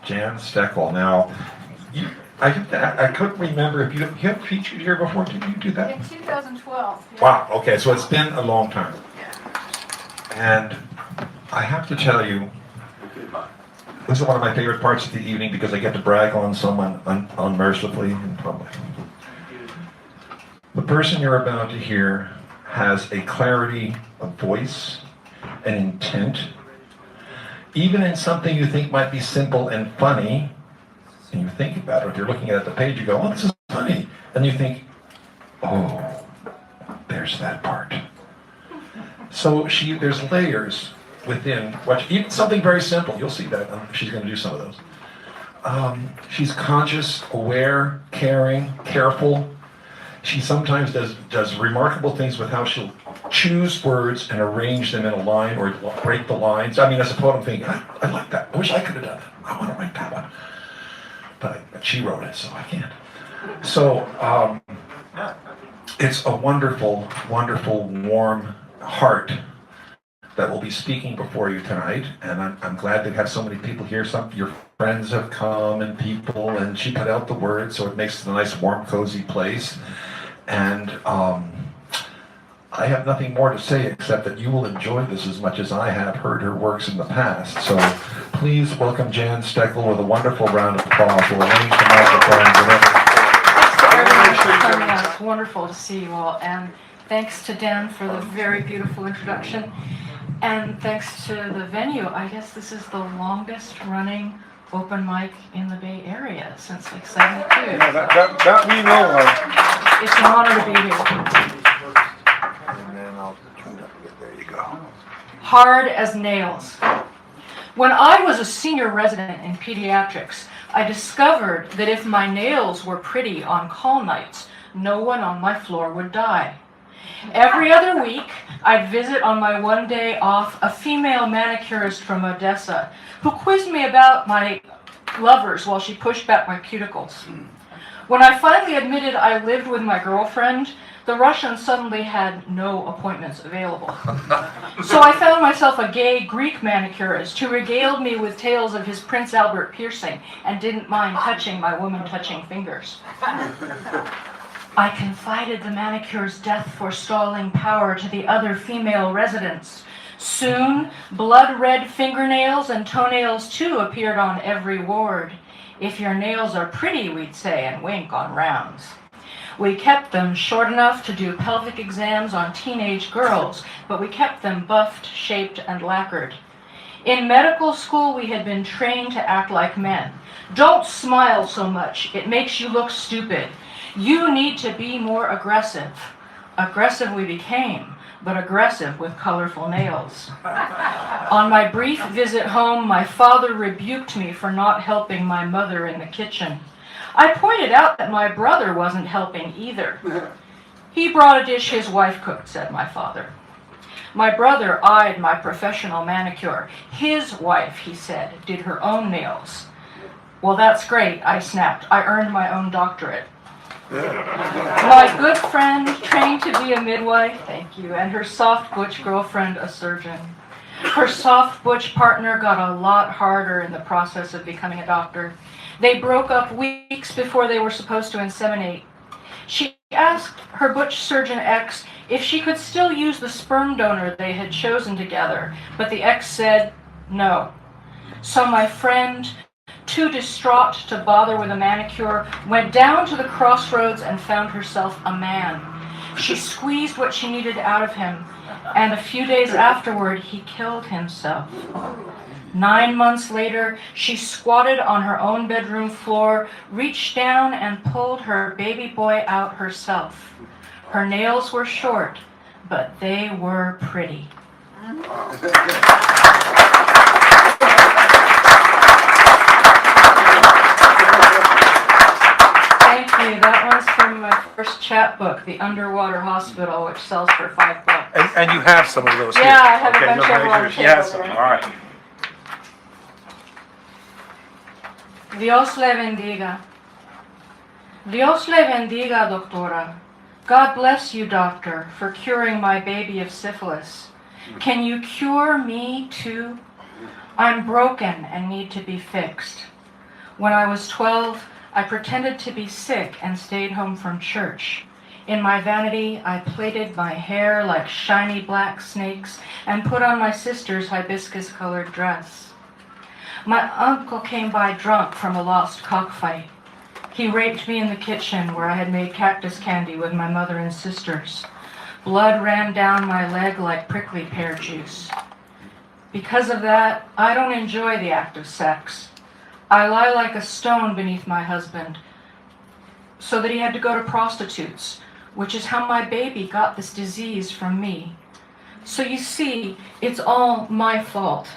Jan Steckel. Now, I couldn't remember if you have featured here before. Did you do that? In 2012. Yeah. Wow. Okay, so it's been a long time. And I have to tell you, this is one of my favorite parts of the evening because I get to brag on someone unmercifully in public. The person you're about to hear has a clarity of voice, an intent, even in something you think might be simple and funny, and you think about it, if you're looking at the page, you go, oh, this is funny. And you think, oh, there's that part. So there's layers within even something very simple. You'll see that. She's going to do some of those. She's conscious, aware, caring, careful. She sometimes does remarkable things with how she'll choose words and arrange them in a line or break the lines. I mean, as a poet, I'm thinking, I like that. I wish I could have done that. I want to write that one. But she wrote it, so I can't. So it's a wonderful, wonderful, warm heart that will be speaking before you tonight, and I'm glad to have so many people here. Some of your friends have come and people, and she put out the word, so it makes it a nice, warm, cozy place. And I have nothing more to say except that you will enjoy this as much as I have heard her works in the past. So please welcome Jan Steckel with a wonderful round of applause. We'll arrange the microphones and everything. Thanks to everyone for coming out. It's wonderful to see you all. And thanks to Dan for the very beautiful introduction. And thanks to the venue. I guess this is the longest running open mic in the Bay Area since like 72. Yeah, that we know of. It's an honor to be here. And then I'll turn it up a bit. There you go. Hard as nails. When I was a senior resident in pediatrics, I discovered that if my nails were pretty on call nights, no one on my floor would die. Every other week, I'd visit on my one day off a female manicurist from Odessa who quizzed me about my lovers while she pushed back my cuticles. When I finally admitted I lived with my girlfriend, the Russian suddenly had no appointments available. So I found myself a gay Greek manicurist who regaled me with tales of his Prince Albert piercing and didn't mind touching my woman-touching fingers. I confided the manicure's death forestalling power to the other female residents. Soon, blood-red fingernails and toenails too appeared on every ward. If your nails are pretty, we'd say, and wink on rounds. We kept them short enough to do pelvic exams on teenage girls, but we kept them buffed, shaped, and lacquered. In medical school, we had been trained to act like men. Don't smile so much, it makes you look stupid. You need to be more aggressive. Aggressive we became, but aggressive with colorful nails. On my brief visit home, my father rebuked me for not helping my mother in the kitchen. I pointed out that my brother wasn't helping either. He brought a dish his wife cooked, said my father. My brother eyed my professional manicure. His wife, he said, did her own nails. Well, that's great, I snapped. I earned my own doctorate. My good friend, trained to be a midwife, thank you, and her soft butch girlfriend, a surgeon. Her soft butch partner got a lot harder in the process of becoming a doctor. They broke up weeks before they were supposed to inseminate. She asked her butch surgeon ex if she could still use the sperm donor they had chosen together, but the ex said no. So my friend, too distraught to bother with a manicure, went down to the crossroads and found herself a man. She squeezed what she needed out of him, and a few days afterward, he killed himself. 9 months later, she squatted on her own bedroom floor, reached down and pulled her baby boy out herself. Her nails were short, but they were pretty. Thank you. That one's from my first chapbook, The Underwater Hospital, which sells for $5. And you have some of those here. Yeah, I have a bunch no, of them on the she has table some. there. All right. Dios le bendiga. Dios le bendiga, doctora. God bless you, doctor, for curing my baby of syphilis. Can you cure me, too? I'm broken and need to be fixed. When I was 12, I pretended to be sick and stayed home from church. In my vanity, I plaited my hair like shiny black snakes and put on my sister's hibiscus-colored dress. My uncle came by drunk from a lost cockfight. He raped me in the kitchen where I had made cactus candy with my mother and sisters. Blood ran down my leg like prickly pear juice. Because of that, I don't enjoy the act of sex. I lie like a stone beneath my husband so that he had to go to prostitutes, which is how my baby got this disease from me. So you see, it's all my fault.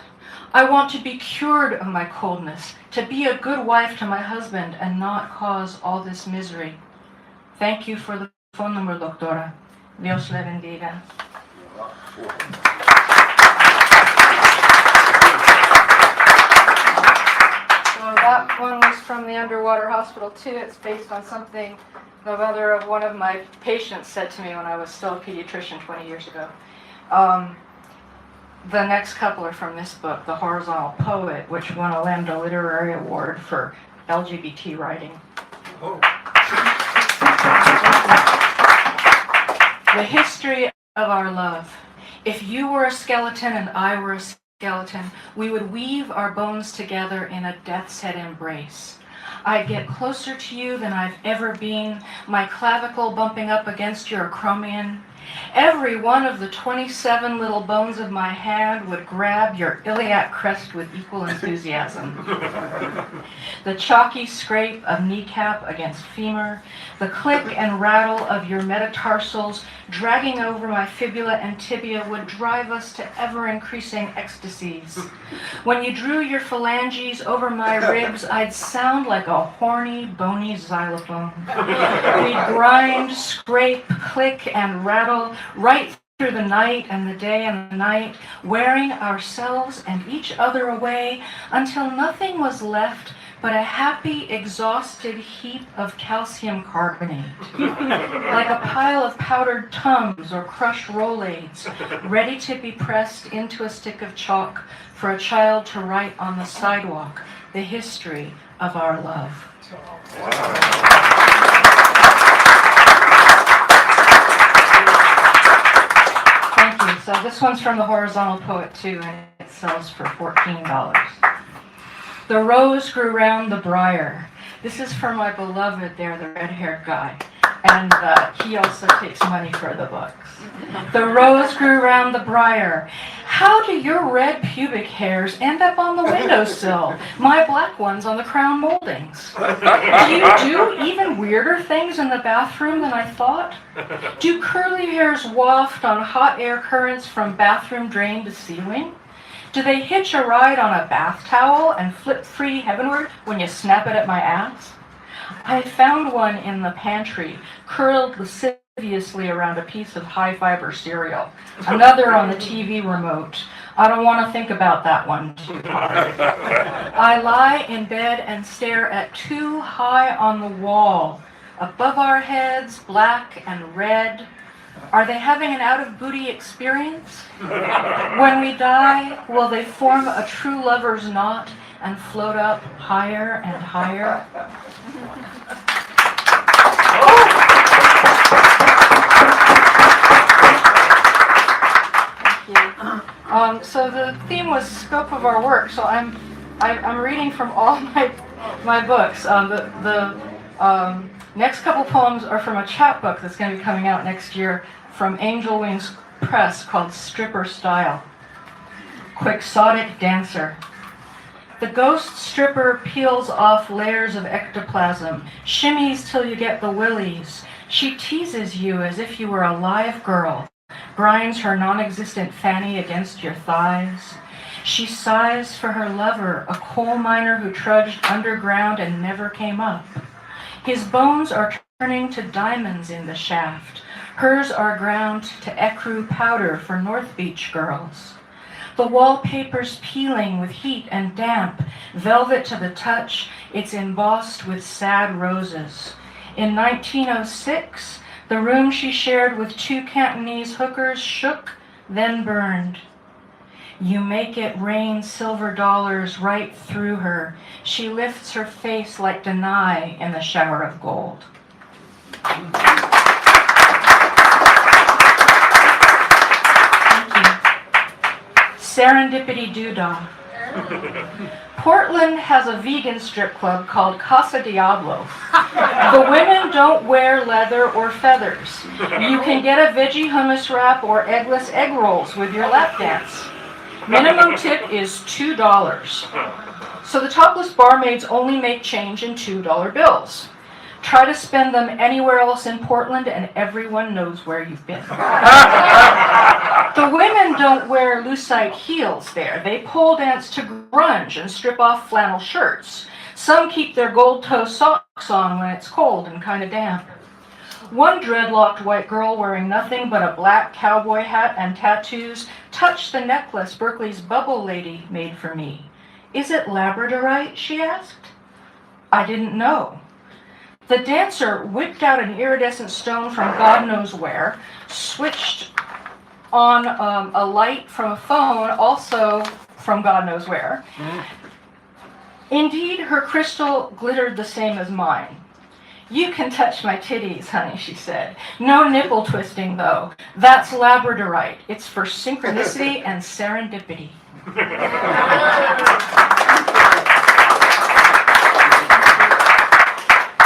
I want to be cured of my coldness, to be a good wife to my husband and not cause all this misery. Thank you for the phone number, doctora. Dios le bendiga. So that one was from the underwater hospital too. It's based on something the mother of one of my patients said to me when I was still a pediatrician 20 years ago. The next couple are from this book, The Horizontal Poet, which won a Lambda Literary Award for LGBT writing. Oh. The history of our love. If you were a skeleton and I were a skeleton, we would weave our bones together in a death's head embrace. I'd get closer to you than I've ever been, my clavicle bumping up against your acromion. Every one of the 27 little bones of my hand would grab your iliac crest with equal enthusiasm. The chalky scrape of kneecap against femur, the click and rattle of your metatarsals dragging over my fibula and tibia would drive us to ever-increasing ecstasies. When you drew your phalanges over my ribs, I'd sound like a horny, bony xylophone. We'd grind, scrape, click, and rattle right through the night and the day and the night, wearing ourselves and each other away until nothing was left but a happy, exhausted heap of calcium carbonate, like a pile of powdered Tums or crushed Rolaids, ready to be pressed into a stick of chalk for a child to write on the sidewalk the history of our love. Thank you. So this one's from the Horizontal Poet too, and it sells for $14. The rose grew round the briar. This is for my beloved there, the red-haired guy. And he also takes money for the books. The rose grew round the briar. How do your red pubic hairs end up on the windowsill? My black ones on the crown moldings. Do you do even weirder things in the bathroom than I thought? Do curly hairs waft on hot air currents from bathroom drain to ceiling? Do they hitch a ride on a bath towel and flip free heavenward when you snap it at my ass? I found one in the pantry, curled lasciviously around a piece of high-fiber cereal. Another on the TV remote. I don't want to think about that one too hard. I lie in bed and stare at two high on the wall. Above our heads, black and red. Are they having an out-of-booty experience? When we die, will they form a true lover's knot and float up higher and higher? Thank you. So the theme was scope of our work. So I'm reading from all my books. The next couple poems are from a chapbook that's going to be coming out next year from Angel Wings Press called Stripper Style. Quixotic Dancer. The ghost stripper peels off layers of ectoplasm, shimmies till you get the willies. She teases you as if you were a live girl, grinds her non-existent fanny against your thighs. She sighs for her lover, a coal miner who trudged underground and never came up. His bones are turning to diamonds in the shaft. Hers are ground to ecru powder for North Beach girls. The wallpaper's peeling with heat and damp, velvet to the touch, it's embossed with sad roses. In 1906, the room she shared with two Cantonese hookers shook, then burned. You make it rain silver dollars right through her. She lifts her face like Danae in the shower of gold. Thank you. Serendipity Doodah. Portland has a vegan strip club called Casa Diablo. The women don't wear leather or feathers. You can get a veggie hummus wrap or eggless egg rolls with your lap dance. Minimum tip is $2. So the topless barmaids only make change in $2 bills. Try to spend them anywhere else in Portland and everyone knows where you've been. The women don't wear lucite heels there. They pole dance to grunge and strip off flannel shirts. Some keep their gold toe socks on when it's cold and kind of damp. One dreadlocked white girl wearing nothing but a black cowboy hat and tattoos touched the necklace Berkeley's bubble lady made for me. Is it labradorite? She asked. I didn't know. The dancer whipped out an iridescent stone from God knows where, switched on a light from a phone, also from God knows where. Indeed, her crystal glittered the same as mine. You can touch my titties, honey, she said. No nipple twisting, though. That's labradorite. It's for synchronicity and serendipity.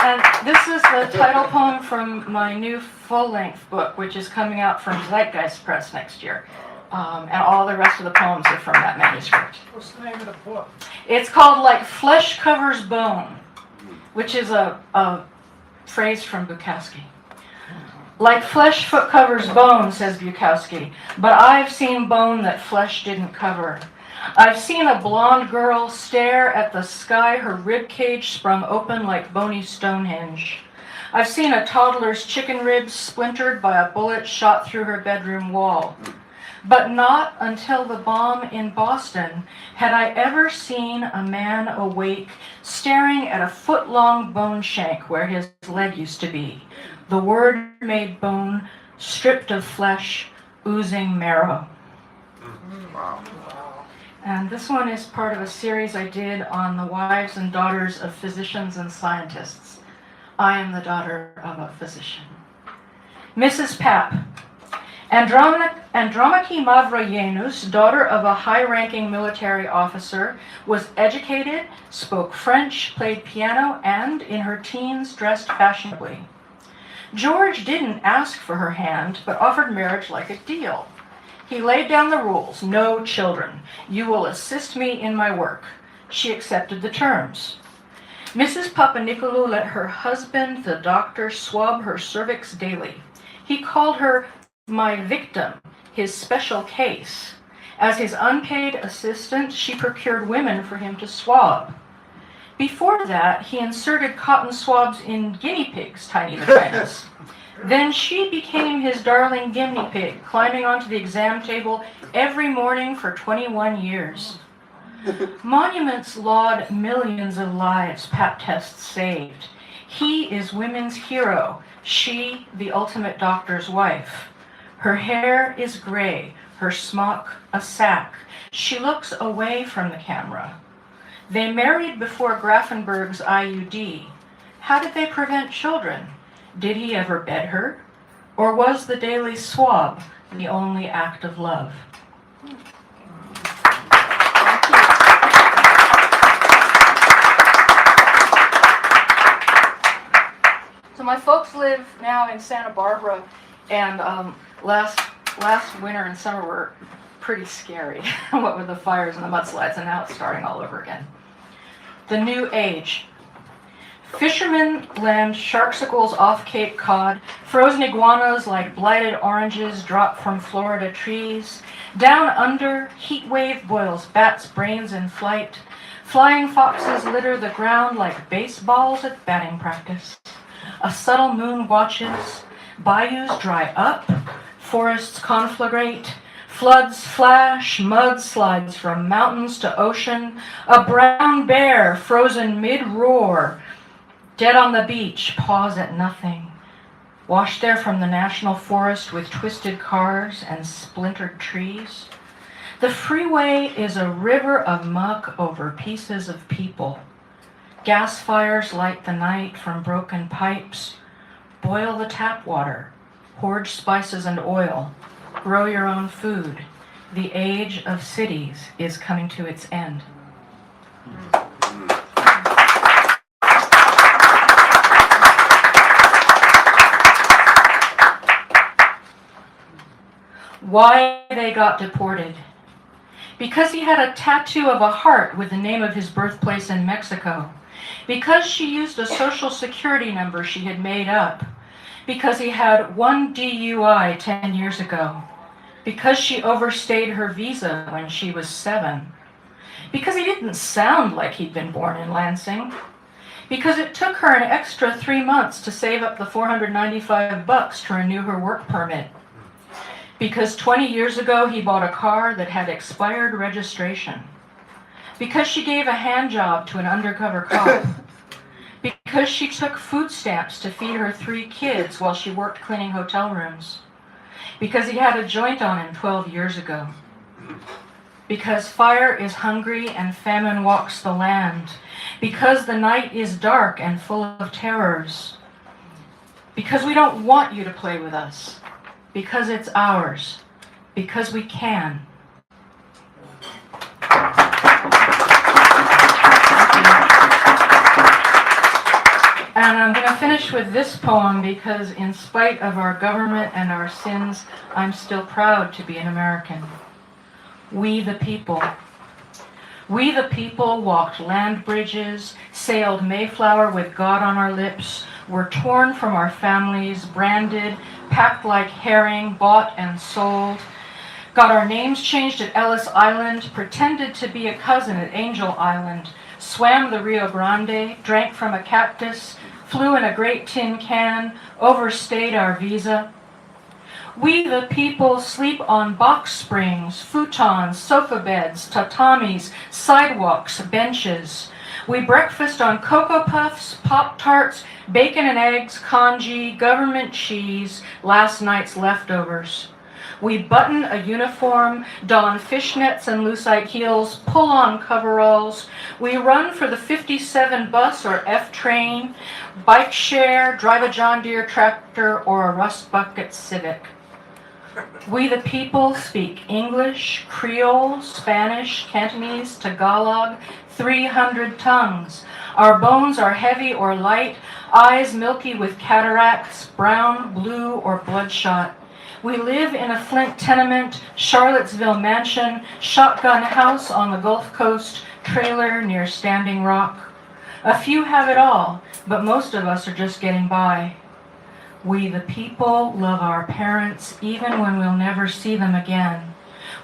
And this is the title poem from my new full-length book, which is coming out from Zeitgeist Press next year. And all the rest of the poems are from that manuscript. What's the name of the book? It's called Like Flesh Covers Bone, which is a phrase from Bukowski. Like flesh foot covers bone, says Bukowski, but I've seen bone that flesh didn't cover. I've seen a blonde girl stare at the sky, her rib cage sprung open like bony Stonehenge. I've seen a toddler's chicken ribs splintered by a bullet shot through her bedroom wall. But not until the bomb in Boston had I ever seen a man awake staring at a foot-long bone shank where his leg used to be. The word-made bone, stripped of flesh, oozing marrow. Wow. And this one is part of a series I did on the wives and daughters of physicians and scientists. I am the daughter of a physician. Mrs. Papp. Andromache Mavroyianus, daughter of a high-ranking military officer, was educated, spoke French, played piano, and, in her teens, dressed fashionably. George didn't ask for her hand, but offered marriage like a deal. He laid down the rules: no children. You will assist me in my work. She accepted the terms. Mrs. Papanicolaou let her husband, the doctor, swab her cervix daily. He called her my victim, his special case. As his unpaid assistant, she procured women for him to swab. Before that, he inserted cotton swabs in guinea pigs' tiny vaginas. Then she became his darling guinea pig, climbing onto the exam table every morning for 21 years. Monuments laud millions of lives Pap tests saved. He is women's hero, she the ultimate doctor's wife. Her hair is gray, her smock a sack. She looks away from the camera. They married before Grafenberg's IUD. How did they prevent children? Did he ever bed her? Or was the daily swab the only act of love? So my folks live now in Santa Barbara, and last winter and summer were pretty scary. What with the fires and the mudslides, and now it's starting all over again. The new age. Fishermen land sharksicles off Cape Cod. Frozen iguanas like blighted oranges drop from Florida trees. Down under, heat wave boils bats' brains in flight. Flying foxes litter the ground like baseballs at batting practice. A subtle moon watches. Bayous dry up. Forests conflagrate. Floods flash, mudslides from mountains to ocean. A brown bear frozen mid-roar. Dead on the beach, pause at nothing. Washed there from the national forest with twisted cars and splintered trees. The freeway is a river of muck over pieces of people. Gas fires light the night from broken pipes. Boil the tap water. Hoard spices and oil. Grow your own food. The age of cities is coming to its end. Why they got deported? Because he had a tattoo of a heart with the name of his birthplace in Mexico. Because she used a social security number she had made up. Because he had one DUI 10 years ago. Because she overstayed her visa when she was 7. Because he didn't sound like he'd been born in Lansing. Because it took her an extra 3 months to save up the $495 to renew her work permit. Because 20 years ago he bought a car that had expired registration. Because she gave a hand job to an undercover cop. Because she took food stamps to feed her 3 kids while she worked cleaning hotel rooms. Because he had a joint on him 12 years ago. Because fire is hungry and famine walks the land. Because the night is dark and full of terrors. Because we don't want you to play with us. Because it's ours. Because we can. And I'm going to finish with this poem because in spite of our government and our sins, I'm still proud to be an American. We the people. We the people walked land bridges, sailed Mayflower with God on our lips, were torn from our families, branded, packed like herring, bought and sold, got our names changed at Ellis Island, pretended to be a cousin at Angel Island, swam the Rio Grande, drank from a cactus, flew in a great tin can, overstayed our visa. We the people sleep on box springs, futons, sofa beds, tatamis, sidewalks, benches. We breakfast on Cocoa Puffs, Pop-Tarts, bacon and eggs, congee, government cheese, last night's leftovers. We button a uniform, don fishnets and lucite heels, pull on coveralls. We run for the 57 bus or F train, bike share, drive a John Deere tractor or a Rust Bucket Civic. We the people speak English, Creole, Spanish, Cantonese, Tagalog, 300 tongues. Our bones are heavy or light, eyes milky with cataracts, brown, blue, or bloodshot. We live in a Flint tenement, Charlottesville mansion, shotgun house on the Gulf Coast, trailer near Standing Rock. A few have it all, but most of us are just getting by. We the people love our parents even when we'll never see them again.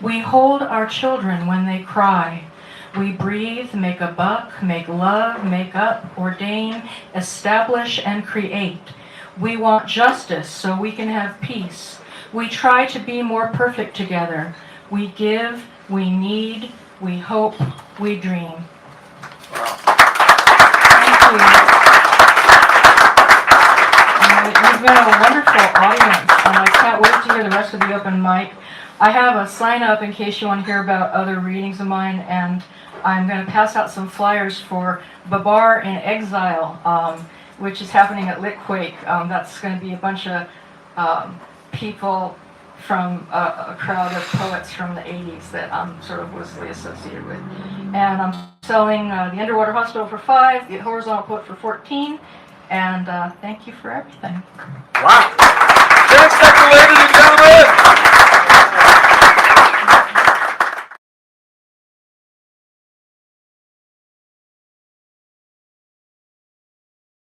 We hold our children when they cry. We breathe, make a buck, make love, make up, ordain, establish, and create. We want justice so we can have peace. We try to be more perfect together. We give, we need, we hope, we dream. Thank you. You've been a wonderful audience, and I can't wait to hear the rest of the open mic. I have a sign up in case you want to hear about other readings of mine, and I'm going to pass out some flyers for Babar in Exile, which is happening at Litquake. That's going to be a bunch of people from a crowd of poets from the 80s that I'm sort of loosely associated with. And I'm selling The Underwater Hospital for $5, The Horizontal Poet for $14, and thank you for everything. Wow. Jan Steckel, ladies and gentlemen.